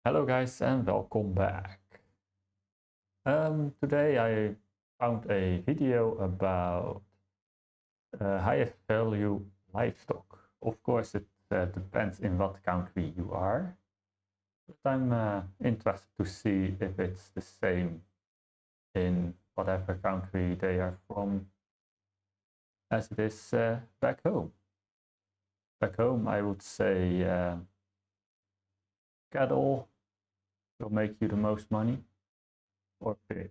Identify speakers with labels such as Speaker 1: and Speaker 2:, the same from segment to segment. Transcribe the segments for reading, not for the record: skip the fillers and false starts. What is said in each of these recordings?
Speaker 1: Hello guys and welcome back. Today I found a video about highest value livestock. Of course it depends in what country you are, but I'm interested to see if it's the same in whatever country they are from as it is back home. Back home I would say cattle will make you the most money, or pigs.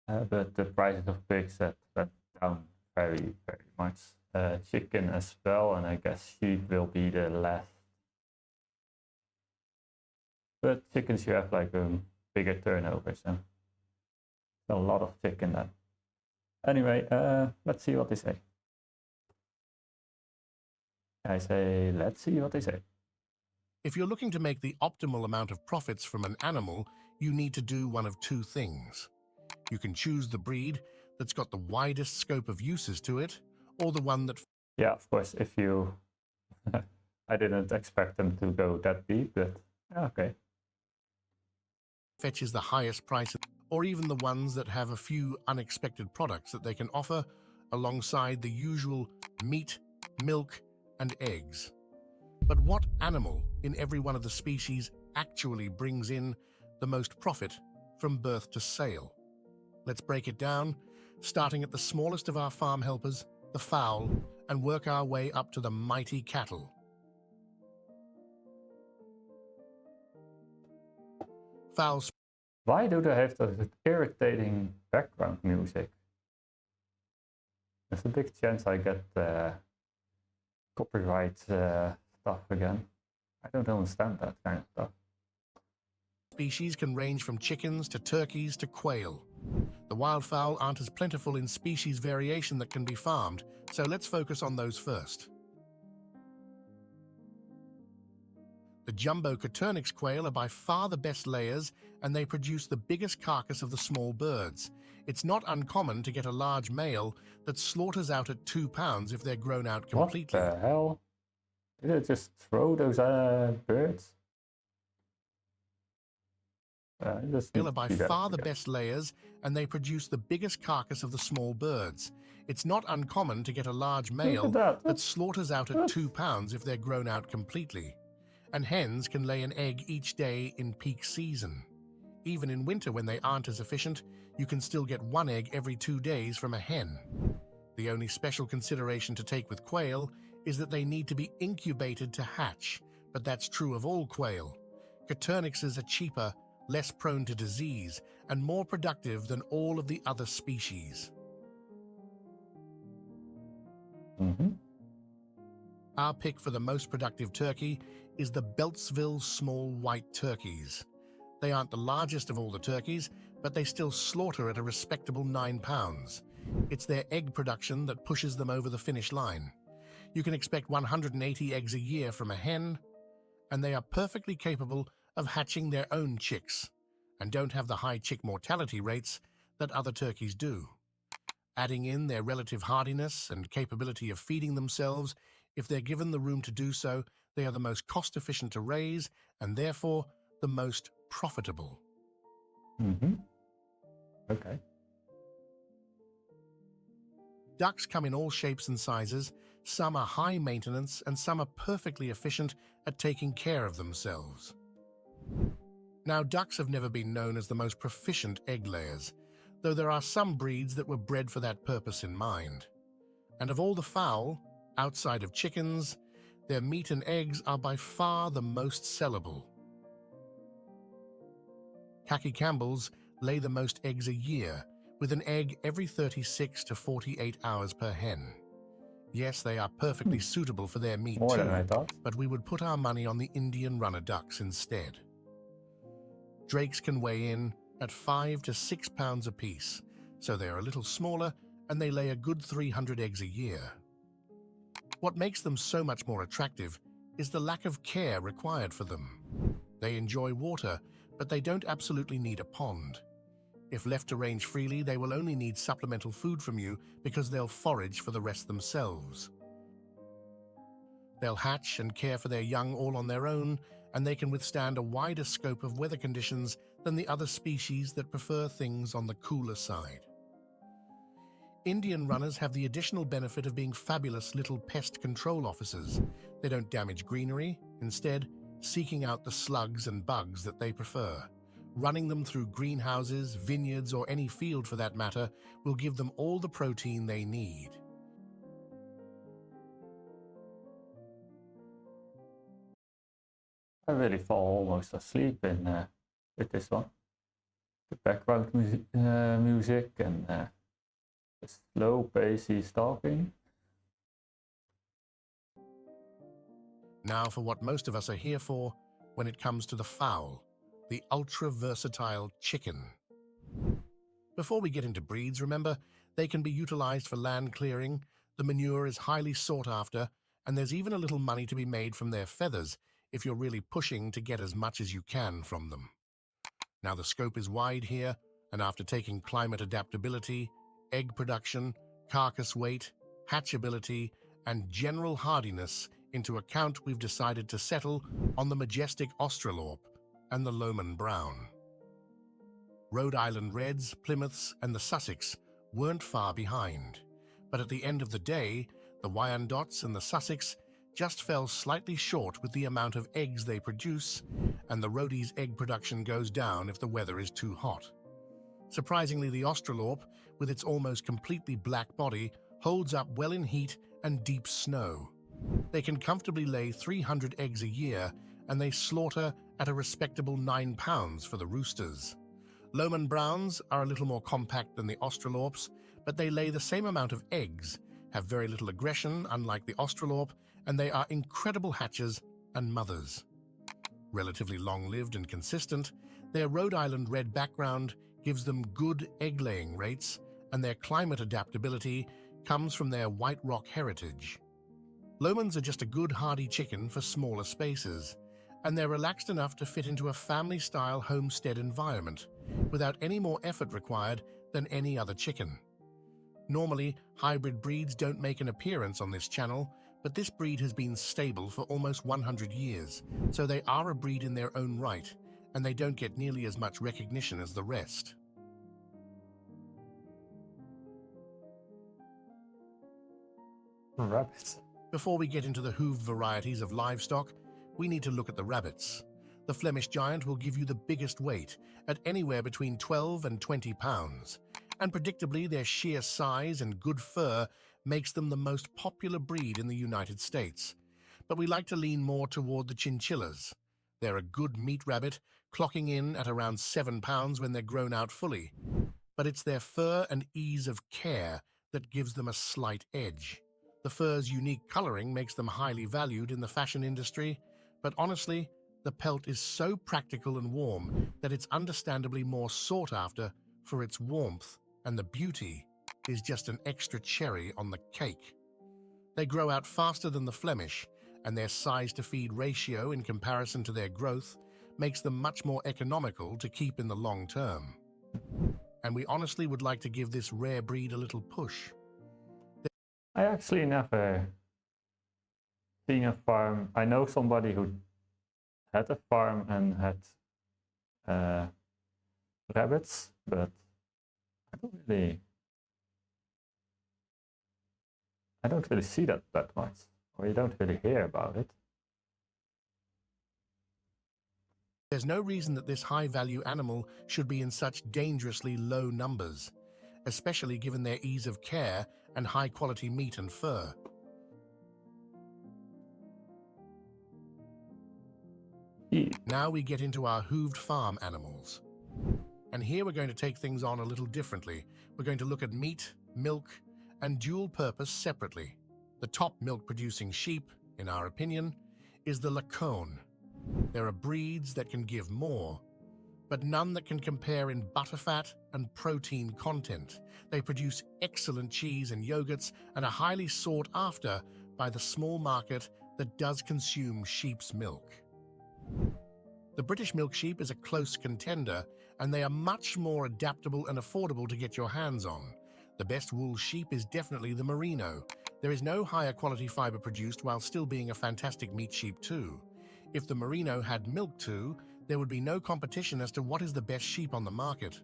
Speaker 1: But the prices of pigs went down very much. Chicken as well, and I guess sheep will be the last. But chickens you have like a bigger turnover, so a lot of chicken then. Anyway, let's see what they say. I say, let's see what they say.
Speaker 2: If you're looking to make the optimal amount of profits from an animal, you need to do one of two things. You can choose the breed that's got the widest scope of uses to it, or the one that...
Speaker 1: Yeah, of course, if you... I didn't expect them to go that deep, but okay.
Speaker 2: Fetches the highest price, or even the ones that have a few unexpected products that they can offer alongside the usual meat, milk, and eggs. But what animal in every one of the species actually brings in the most profit from birth to sale? Let's break it down, starting at the smallest of our farm helpers, the fowl, and work our way up to the mighty cattle. Fowls.
Speaker 1: Why do they have that irritating background music? There's a big chance I get copyright stuff again. I don't understand that kind of stuff.
Speaker 2: Species can range from chickens to turkeys to quail. The wildfowl aren't as plentiful in species variation that can be farmed, so let's focus on those first. The jumbo Coturnix quail are by far the best layers, and they produce the biggest carcass of the small birds. It's not uncommon to get a large male that slaughters out at 2 pounds if they're grown out completely.
Speaker 1: What the hell? Did it just throw those birds?
Speaker 2: They are by far the best layers, and they produce the biggest carcass of the small birds. It's not uncommon to get a large male that slaughters out at 2 pounds if they're grown out completely. And hens can lay an egg each day in peak season. Even in winter when they aren't as efficient, you can still get 1 egg every 2 days from a hen. The only special consideration to take with quail is that they need to be incubated to hatch, but that's true of all quail. Coturnixes are cheaper, less prone to disease, and more productive than all of the other species. Our pick for the most productive turkey is the Beltsville small white turkeys. They aren't the largest of all the turkeys, but they still slaughter at a respectable 9 pounds. It's their egg production that pushes them over the finish line. You can expect 180 eggs a year from a hen, and they are perfectly capable of hatching their own chicks, and don't have the high chick mortality rates that other turkeys do. Adding in their relative hardiness and capability of feeding themselves, if they're given the room to do so, they are the most cost-efficient to raise and therefore the most profitable.
Speaker 1: Okay.
Speaker 2: Ducks come in all shapes and sizes. Some are high maintenance and some are perfectly efficient at taking care of themselves. Now, ducks have never been known as the most proficient egg layers, though there are some breeds that were bred for that purpose in mind. And of all the fowl, outside of chickens, their meat and eggs are by far the most sellable. Khaki Campbells lay the most eggs a year, with an egg every 36 to 48 hours per hen. Yes, they are perfectly suitable for their meat
Speaker 1: More
Speaker 2: too,
Speaker 1: than I thought.
Speaker 2: but we would put our money on the Indian runner ducks instead. Drakes can weigh in at 5 to 6 pounds apiece, so they are a little smaller and they lay a good 300 eggs a year. What makes them so much more attractive is the lack of care required for them. They enjoy water, but they don't absolutely need a pond. If left to range freely, they will only need supplemental food from you because they'll forage for the rest themselves. They'll hatch and care for their young all on their own, and they can withstand a wider scope of weather conditions than the other species that prefer things on the cooler side. Indian runners have the additional benefit of being fabulous little pest control officers. They don't damage greenery, instead seeking out the slugs and bugs that they prefer. Running them through greenhouses, vineyards, or any field for that matter will give them all the protein they need.
Speaker 1: I really fall almost asleep with this one. The background music and the slow pacey stalking.
Speaker 2: Now for what most of us are here for when it comes to the fowl, the ultra-versatile chicken. Before we get into breeds, remember, they can be utilized for land clearing, the manure is highly sought after, and there's even a little money to be made from their feathers if you're really pushing to get as much as you can from them. Now the scope is wide here, and after taking climate adaptability, egg production, carcass weight, hatchability, and general hardiness into account, we've decided to settle on the majestic Australorp and the Lohmann Brown. Rhode Island Reds, Plymouths, and the Sussex weren't far behind, but at the end of the day, the Wyandottes and the Sussex just fell slightly short with the amount of eggs they produce, and the Rhodie's egg production goes down if the weather is too hot. Surprisingly, the Australorp, with its almost completely black body, holds up well in heat and deep snow. They can comfortably lay 300 eggs a year, and they slaughter at a respectable 9 pounds for the roosters. Lohmann Browns are a little more compact than the Australorps, but they lay the same amount of eggs, have very little aggression unlike the Australorp, and they are incredible hatchers and mothers. Relatively long-lived and consistent, their Rhode Island Red background gives them good egg-laying rates, and their climate adaptability comes from their White Rock heritage. Lohmanns are just a good hardy chicken for smaller spaces, and they're relaxed enough to fit into a family-style homestead environment without any more effort required than any other chicken. Normally, hybrid breeds don't make an appearance on this channel, but this breed has been stable for almost 100 years, so they are a breed in their own right, and they don't get nearly as much recognition as the rest.
Speaker 1: Rabbits.
Speaker 2: Before we get into the hooved varieties of livestock, we need to look at the rabbits. The Flemish Giant will give you the biggest weight, at anywhere between 12 and 20 pounds, and predictably their sheer size and good fur makes them the most popular breed in the United States. But we like to lean more toward the chinchillas. They're a good meat rabbit, clocking in at around 7 pounds when they're grown out fully. But it's their fur and ease of care that gives them a slight edge. The fur's unique coloring makes them highly valued in the fashion industry, but honestly, the pelt is so practical and warm that it's understandably more sought after for its warmth, and the beauty is just an extra cherry on the cake. They grow out faster than the Flemish, and their size-to-feed ratio in comparison to their growth makes them much more economical to keep in the long term. And we honestly would like to give this rare breed a little push.
Speaker 1: I actually never seen a farm. I know somebody who had a farm and had rabbits, but I don't really see that much, or you don't really hear about it.
Speaker 2: There's no reason that this high-value animal should be in such dangerously low numbers, especially given their ease of care and high-quality meat and fur. Now we get into our hooved farm animals. And here we're going to take things on a little differently. We're going to look at meat, milk, and dual purpose separately. The top milk-producing sheep, in our opinion, is the Lacone. There are breeds that can give more, but none that can compare in butterfat and protein content. They produce excellent cheese and yogurts and are highly sought after by the small market that does consume sheep's milk. The British milk sheep is a close contender, and they are much more adaptable and affordable to get your hands on. The best wool sheep is definitely the Merino, There is no higher quality fiber produced while still being a fantastic meat sheep too. If the Merino had milk too, there would be no competition as to what is the best sheep on the market.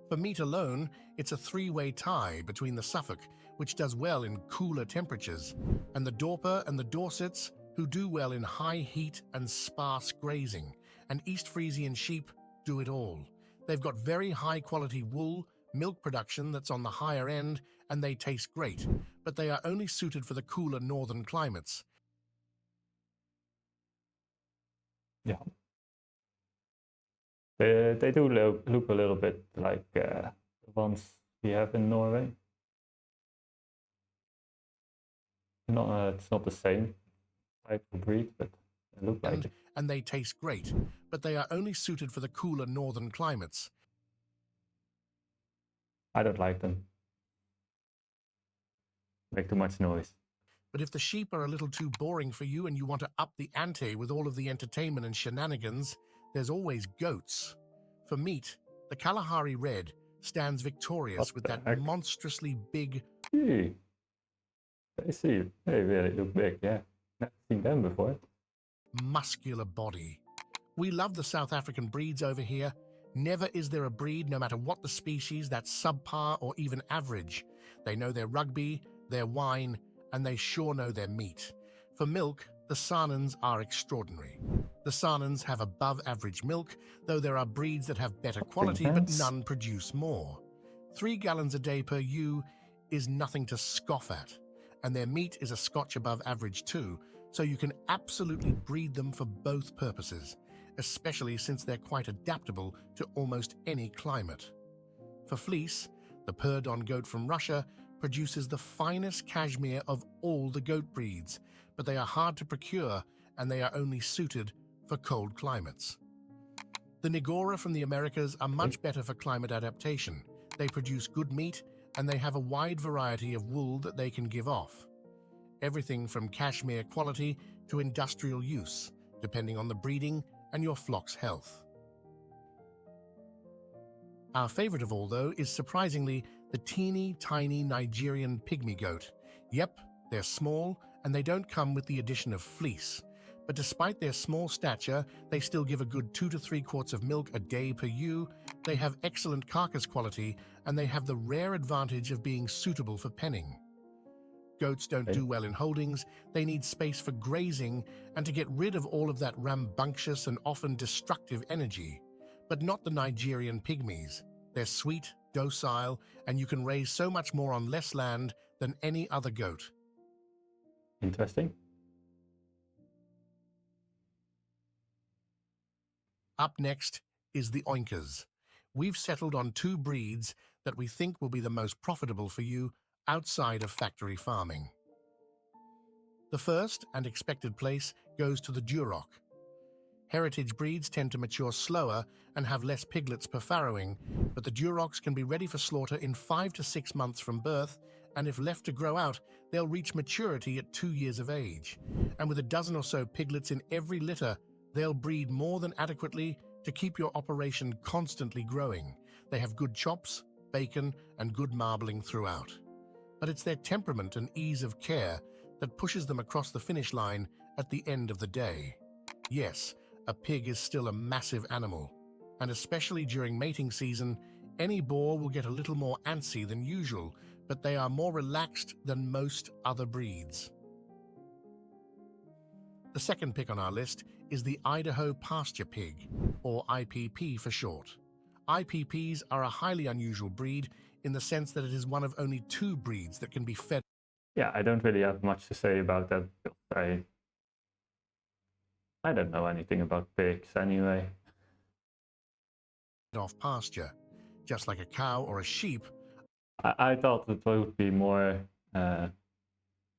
Speaker 2: For meat alone, it's a three-way tie between the Suffolk, which does well in cooler temperatures, and the Dorper and the Dorsets, who do well in high heat and sparse grazing, and East Frisian sheep do it all. They've got very high-quality wool, milk production that's on the higher end, and they taste great, but they are only suited for the cooler northern climates.
Speaker 1: Yeah. They do look a little bit like the ones we have in Norway. No, it's not the same type of breed, but they look like it.
Speaker 2: And they taste great, but they are only suited for the cooler northern climates.
Speaker 1: I don't like them. Make too much noise.
Speaker 2: But if the sheep are a little too boring for you and you want to up the ante with all of the entertainment and shenanigans, there's always goats. For meat, the Kalahari Red stands victorious with that monstrously big...
Speaker 1: Hey, I see. They really look big, yeah. Never seen them before.
Speaker 2: ...muscular body. We love the South African breeds over here. Never is there a breed, no matter what the species, that's subpar or even average. They know their rugby, their wine, and they sure know their meat. For milk, the Saanens are extraordinary. The Saanens have above average milk, though there are breeds that have better quality, but none produce more. 3 gallons a day per ewe is nothing to scoff at, and their meat is a scotch above average too, so you can absolutely breed them for both purposes, especially since they're quite adaptable to almost any climate. For fleece, the Purdon goat from Russia produces the finest cashmere of all the goat breeds, but they are hard to procure and they are only suited for cold climates. The Nigora from the Americas are much better for climate adaptation. They produce good meat and they have a wide variety of wool that they can give off. Everything from cashmere quality to industrial use, depending on the breeding and your flock's health. Our favorite of all, though, is surprisingly the teeny tiny Nigerian pygmy goat. Yep, they're small and they don't come with the addition of fleece. But despite their small stature, they still give a good 2 to 3 quarts of milk a day per ewe. They have excellent carcass quality and they have the rare advantage of being suitable for penning. Goats don't do well in holdings, they need space for grazing and to get rid of all of that rambunctious and often destructive energy. But not the Nigerian pygmies. They're sweet, docile, and you can raise so much more on less land than any other goat.
Speaker 1: Interesting.
Speaker 2: Up next is the Oinkers. We've settled on 2 breeds that we think will be the most profitable for you outside of factory farming. The first and expected place goes to the Duroc. Heritage breeds tend to mature slower and have less piglets per farrowing, but the Durocs can be ready for slaughter in 5 to 6 months from birth, and if left to grow out, they'll reach maturity at 2 years of age. And with a dozen or so piglets in every litter, they'll breed more than adequately to keep your operation constantly growing. They have good chops, bacon, and good marbling throughout. But it's their temperament and ease of care that pushes them across the finish line at the end of the day. Yes, a pig is still a massive animal, and especially during mating season, any boar will get a little more antsy than usual, but they are more relaxed than most other breeds. The second pick on our list is the Idaho pasture pig, or IPP for short. IPPs are a highly unusual breed in the sense that it is one of only 2 breeds that can be fed.
Speaker 1: Yeah, I don't really have much to say about that. I don't know anything about pigs anyway.
Speaker 2: Off pasture, just like a cow or a sheep.
Speaker 1: I thought it would be more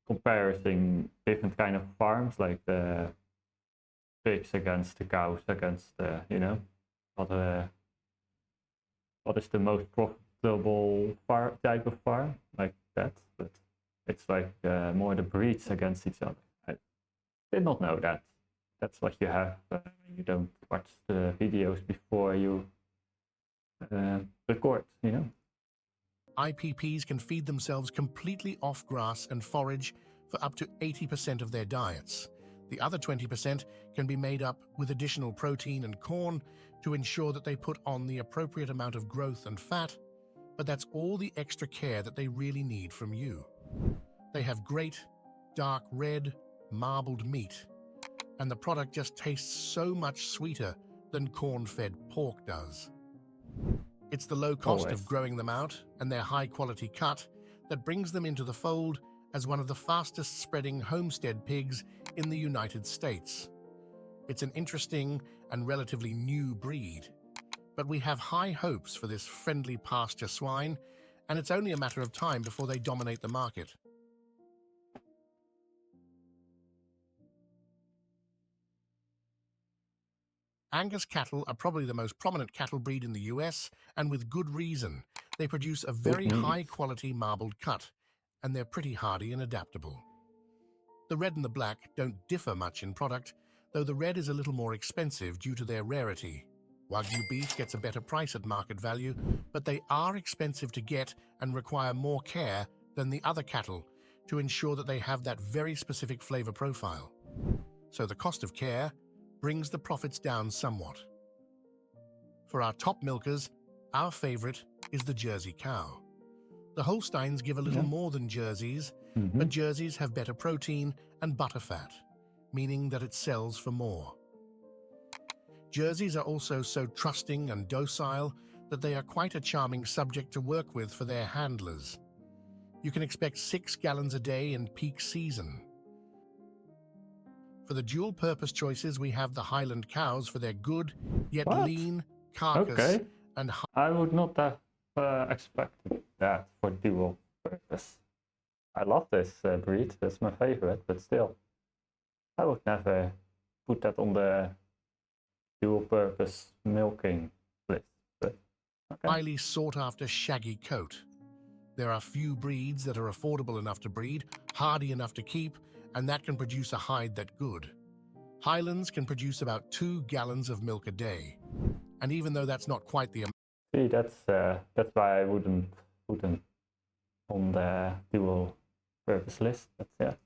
Speaker 1: comparing different kind of farms, like the pigs against the cows, against the, what is the most profitable type of farm, like that. But it's like more the breeds against each other. I did not know that. That's what you have when you don't watch the videos before you record,
Speaker 2: IPPs can feed themselves completely off grass and forage for up to 80% of their diets. The other 20% can be made up with additional protein and corn to ensure that they put on the appropriate amount of growth and fat, but that's all the extra care that they really need from you. They have great, dark red, marbled meat, and the product just tastes so much sweeter than corn-fed pork does. It's the low cost of growing them out and their high-quality cut that brings them into the fold as one of the fastest-spreading homestead pigs in the United States. It's an interesting and relatively new breed, but we have high hopes for this friendly pasture swine, and it's only a matter of time before they dominate the market. Angus cattle are probably the most prominent cattle breed in the US, and with good reason. They produce a very high-quality marbled cut, and they're pretty hardy and adaptable. The red and the black don't differ much in product, though the red is a little more expensive due to their rarity. Wagyu beef gets a better price at market value, but they are expensive to get and require more care than the other cattle to ensure that they have that very specific flavor profile. So the cost of care brings the profits down somewhat. For our top milkers, our favorite is the Jersey cow. The Holsteins give a little more than Jerseys, but Jerseys have better protein and butter fat, meaning that it sells for more. Jerseys are also so trusting and docile that they are quite a charming subject to work with for their handlers. You can expect 6 gallons a day in peak season. For the dual-purpose choices, we have the Highland cows for their good, yet lean carcass and
Speaker 1: I would not have expected that for dual purpose. I love this breed, that's my favorite, but still, I would never put that on the dual-purpose milking list. But,
Speaker 2: highly sought-after shaggy coat. There are few breeds that are affordable enough to breed, hardy enough to keep, and that can produce a hide that good. Highlands can produce about 2 gallons of milk a day, and even though that's not quite the amount,
Speaker 1: see, that's why I wouldn't put them on the dual purpose list. But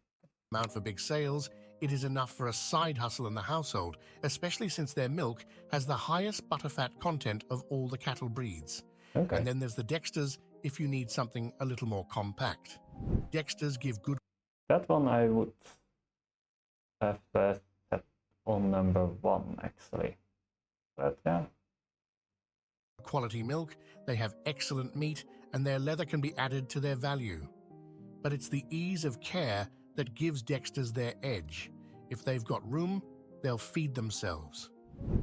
Speaker 2: amount for big sales, it is enough for a side hustle in the household, especially since their milk has the highest butterfat content of all the cattle breeds. And then there's the Dexters if you need something a little more compact. Dexters give good.
Speaker 1: That one I would have set on number 1 actually. But yeah.
Speaker 2: Quality milk, they have excellent meat, and their leather can be added to their value. But it's the ease of care that gives Dexters their edge. If they've got room, they'll feed themselves.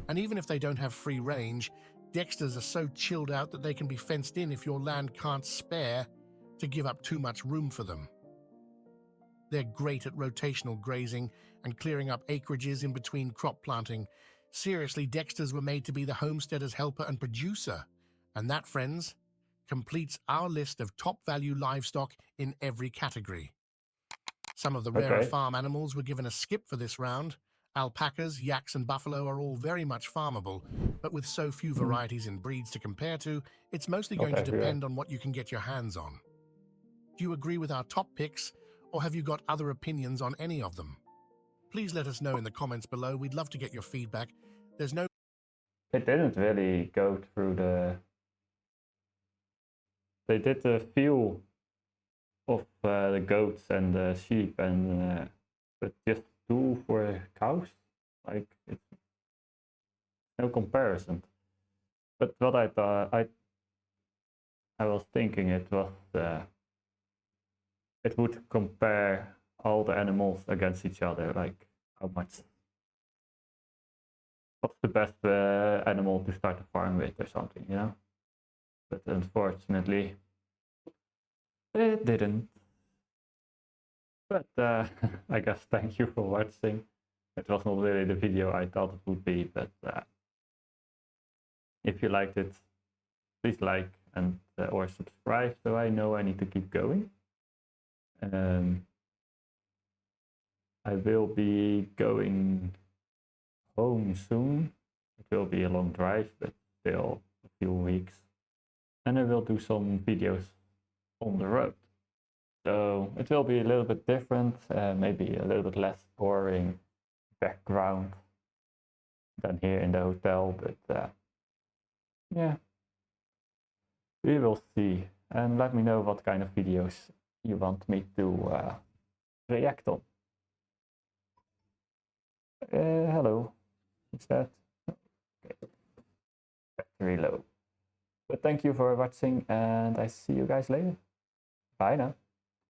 Speaker 2: And even if they don't have free range, Dexters are so chilled out that they can be fenced in if your land can't spare to give up too much room for them. They're great at rotational grazing and clearing up acreages in between crop planting. Seriously, Dexters were made to be the homesteader's helper and producer. And that, friends, completes our list of top value livestock in every category. Some of the rarer farm animals were given a skip for this round. Alpacas, yaks, and buffalo are all very much farmable, but with so few varieties and breeds to compare to, it's mostly going to depend on what you can get your hands on. Do you agree with our top picks, or have you got other opinions on any of them? Please let us know in the comments below. We'd love to get your feedback. There's no...
Speaker 1: They didn't really go through the... They did a few of the goats and the sheep, and but just 2 for cows. Like, it's no comparison. But what I thought, I was thinking it was it would compare all the animals against each other, like how much, what's the best animal to start a farm with or something, you know? But unfortunately, it didn't. But I guess thank you for watching. It was not really the video I thought it would be, but if you liked it, please like and or subscribe so I know I need to keep going. I will be going home soon. It will be a long drive, but still a few weeks. And I will do some videos on the road. So it will be a little bit different, maybe a little bit less boring background than here in the hotel, but yeah, we will see. And let me know what kind of videos you want me to react on. Hello, is that? Okay. Battery low. But thank you for watching, and I see you guys later. Bye now.